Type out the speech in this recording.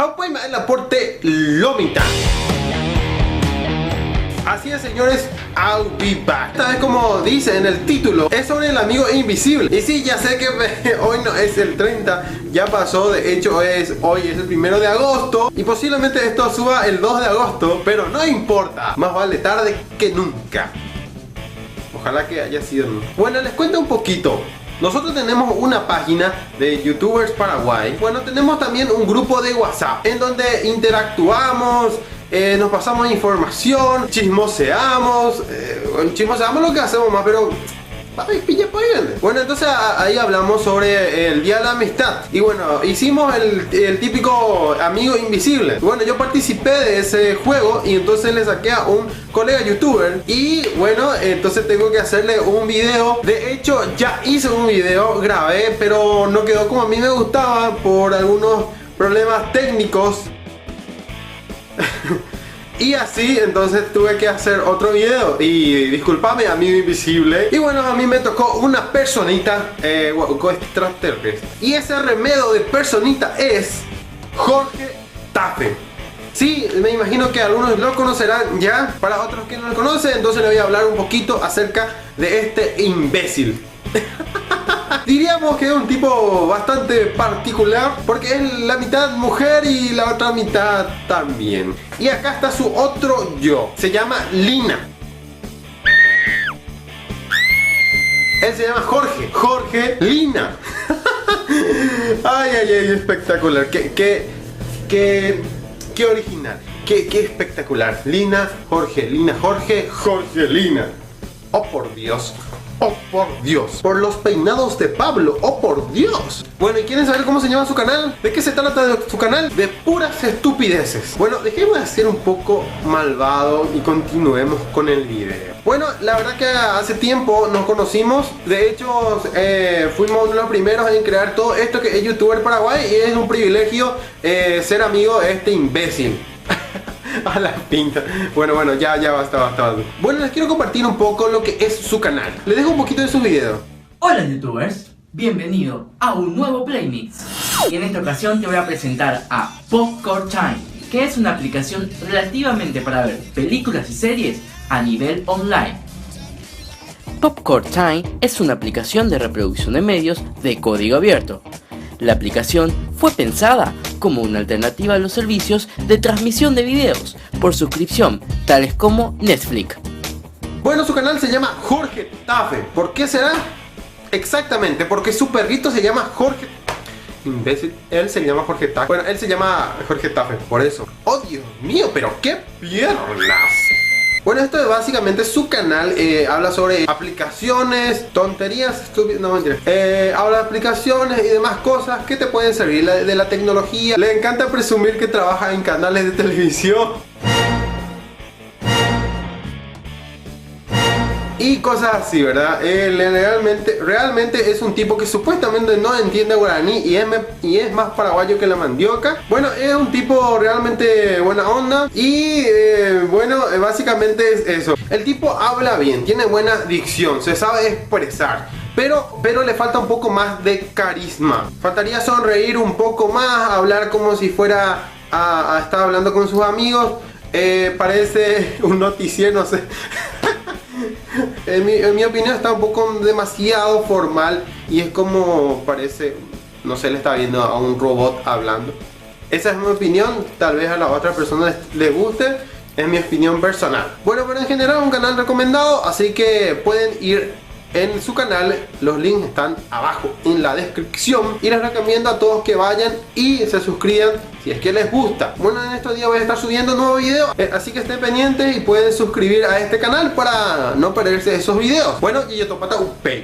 Haupai el aporte Lomita. Así es, señores, I'll be back. Esta vez, como dice en el título, es sobre el amigo invisible. Y sí, ya sé que hoy no es el 30, ya pasó. De hecho, hoy es el 1 de agosto. Y posiblemente esto suba el 2 de agosto. Pero no importa, más vale tarde que nunca. Ojalá que haya sido nunca. Bueno, les cuento un poquito. Nosotros tenemos una página de YouTubers Paraguay. Bueno, tenemos también un grupo de WhatsApp en donde interactuamos, nos pasamos información, chismoseamos lo que hacemos más, pero bueno, entonces ahí hablamos sobre el Día de la Amistad. Y bueno, hicimos el típico amigo invisible. Bueno, yo participé de ese juego y entonces le saqué a un colega youtuber. Y bueno, entonces tengo que hacerle un video. De hecho, ya hice un video, grabé, pero no quedó como a mí me gustaba por algunos problemas técnicos. Y así, entonces tuve que hacer otro video. Y discúlpame, amigo invisible. Y bueno, a mí me tocó una personita extraterrestre. Y ese remedio de personita es Jorge Tafe. Sí, me imagino que algunos lo conocerán ya. Para otros que no lo conocen, entonces le voy a hablar un poquito acerca de este imbécil. Diríamos que es un tipo bastante particular, porque es la mitad mujer y la otra mitad también. Y acá está su otro yo, se llama Lina. Él se llama Jorge Lina. Ay, espectacular. Qué original. Qué espectacular. Lina, Jorge, Lina. Oh, por Dios. Oh, por Dios. Por los peinados de Pablo. Oh, por Dios. Bueno, ¿y quieren saber cómo se llama su canal? ¿De qué se trata de su canal? De puras estupideces. Bueno, dejemos de ser un poco malvado y continuemos con el video. Bueno, la verdad que hace tiempo nos conocimos. De hecho, fuimos uno de los primeros en crear todo esto que es YouTuber Paraguay. Y es un privilegio ser amigo de este imbécil. A la pinta. Bueno, ya basta. Bueno, les quiero compartir un poco lo que es su canal. Les dejo un poquito de su video. Hola youtubers, bienvenido a un nuevo Playmix. Y en esta ocasión te voy a presentar a Popcorn Time, que es una aplicación relativamente para ver películas y series a nivel online. Popcorn Time es una aplicación de reproducción de medios de código abierto. La aplicación fue pensada como una alternativa a los servicios de transmisión de videos por suscripción, tales como Netflix. Bueno, su canal se llama Jorge Tafe. ¿Por qué será? Exactamente, porque su perrito se llama Jorge... Imbécil, él se llama Jorge Tafe. Bueno, él se llama Jorge Tafe, por eso. Oh, Dios mío, pero qué piernas. Bueno, esto es básicamente su canal. Habla sobre aplicaciones, tonterías, no mentira. Habla de aplicaciones y demás cosas que te pueden servir de la tecnología. Le encanta presumir que trabaja en canales de televisión y cosas así, ¿verdad? Realmente es un tipo que supuestamente no entiende guaraní y es más paraguayo que la mandioca. Bueno, es un tipo realmente buena onda y básicamente es eso. El tipo habla bien, tiene buena dicción, se sabe expresar. Pero le falta un poco más de carisma. Faltaría sonreír un poco más, hablar como si fuera a estar hablando con sus amigos. Parece un noticiero, no sé. En mi opinión está un poco demasiado formal y es como parece, no sé, le está viendo a un robot hablando. Esa es mi opinión, tal vez a la otra persona les guste, es mi opinión personal. Bueno, pero en general un canal recomendado, así que pueden ir en su canal, los links están abajo en la descripción y les recomiendo a todos que vayan y se suscriban si es que les gusta. Bueno, en estos días voy a estar subiendo nuevos videos, así que estén pendientes y pueden suscribir a este canal para no perderse esos videos. Bueno, y yo topata upay.